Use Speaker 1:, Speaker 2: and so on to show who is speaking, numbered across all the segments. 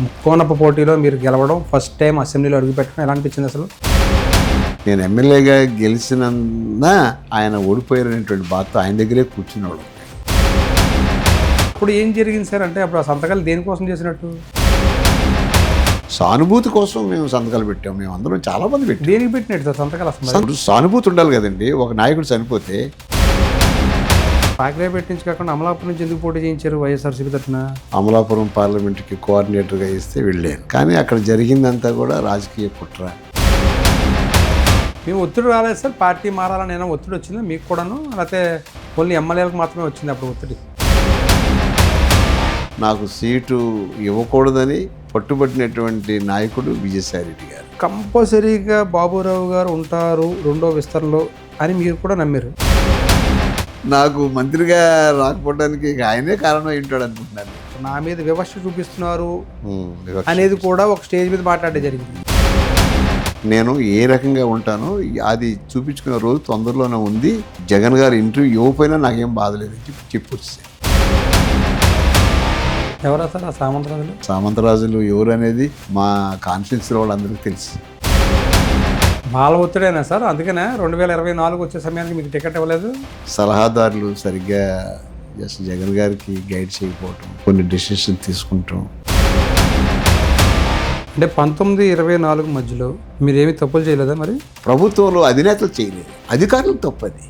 Speaker 1: ముక్కోనప్ప పోటీలో మీరు గెలవడం ఫస్ట్ టైం అసెంబ్లీలో అడుగుపెట్టడం ఎలా అనిపించింది అసలు?
Speaker 2: నేను ఎమ్మెల్యేగా గెలిచినందున ఆయన ఓడిపోయారనేటువంటి బాధతో ఆయన దగ్గరే కూర్చునేవాడు.
Speaker 1: ఇప్పుడు ఏం జరిగింది సార్ అంటే అప్పుడు ఆ సంతకాలు దేనికోసం చేసినట్టు?
Speaker 2: సానుభూతి కోసం మేము సంతకాలు పెట్టాం. మేము అందరం చాలా మంది పెట్టాం.
Speaker 1: దేనికి పెట్టినట్టు సార్ సంతకాలు అసలు?
Speaker 2: ఇప్పుడు సానుభూతి ఉండాలి కదండి. ఒక నాయకుడు చనిపోతే
Speaker 1: పాకిరే పెట్టించి కాకుండా అమలాపురం నుంచి ఎందుకు పోటీ చేయించారు వైఎస్ఆర్సీపీ తరఫున?
Speaker 2: అమలాపురం పార్లమెంట్కి కోఆర్డినేటర్గా ఇస్తే వెళ్ళాను. కానీ అక్కడ జరిగిందంతా కూడా రాజకీయ కుట్ర.
Speaker 1: మేము ఒత్తిడి రాలేదు సార్, పార్టీ మారాలని ఏమైనా ఒత్తిడి వచ్చిందా మీకు కూడాను, లేకపోతే ఓన్లీ ఎమ్మెల్యేలకు మాత్రమే వచ్చింది అప్పుడు ఒత్తిడి?
Speaker 2: నాకు సీటు ఇవ్వకూడదని పట్టుబట్టినటువంటి నాయకుడు విజయసాయిరెడ్డి గారు.
Speaker 1: కంపల్సరీగా బాబురావు గారు ఉంటారు రెండో విస్తరణలో అని మీరు కూడా నమ్మారు.
Speaker 2: నాకు మంత్రిగా రాకపోవడానికి ఆయనే కారణం ఏంటాడు అనుకుంటున్నాను.
Speaker 1: నా మీద వివక్ష చూపిస్తున్నారు అనేది కూడా ఒక స్టేజ్ మీద మాట్లాడే జరిగింది.
Speaker 2: నేను ఏ రకంగా ఉంటానో అది చూపించుకునే రోజు తొందరలోనే ఉంది. జగన్ గారు ఇంటర్వ్యూ ఇవ్వకపోయినా నాకేం బాధలేదని చెప్పి వచ్చేసాను.
Speaker 1: ఎవరా సార్ ఆ సామంతరాజులు?
Speaker 2: సామంతరాజులు ఎవరు అనేది మా కాన్ఫిడెన్స్ వాళ్ళందరికీ తెలుసు.
Speaker 1: వాళ్ళ ఒత్తిడేనా సార్? అందుకనే 2024 వచ్చే సమయానికి మీకు టికెట్ ఇవ్వలేదు?
Speaker 2: సలహాదారులు సరిగ్గా జస్ట్ జగన్ గారికి గైడ్ చేయకపోవటం, కొన్ని డెసిషన్ తీసుకుంటాం.
Speaker 1: అంటే 19-24 మధ్యలో మీరేమీ తప్పులు చేయలేదా మరి?
Speaker 2: ప్రభుత్వంలో అధినేతలు చేయలేదు, అధికారులు తప్పది.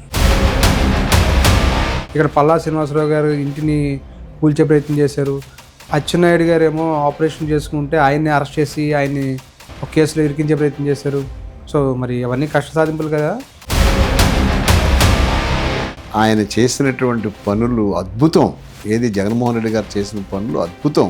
Speaker 1: ఇక్కడ పల్లా శ్రీనివాసరావు గారు ఇంటిని కూల్చే ప్రయత్నం చేశారు. అచ్చెన్నాయుడు గారు ఏమో ఆపరేషన్ చేసుకుంటే ఆయన్ని అరెస్ట్ చేసి ఆయన్ని ఒక కేసులో ఇరికించే ప్రయత్నం చేశారు. సో మరి అవన్నీ కష్ట సాధింపులు కదా?
Speaker 2: ఆయన చేసినటువంటి పనులు అద్భుతం. ఏది జగన్మోహన్ రెడ్డి గారు చేసిన పనులు అద్భుతం.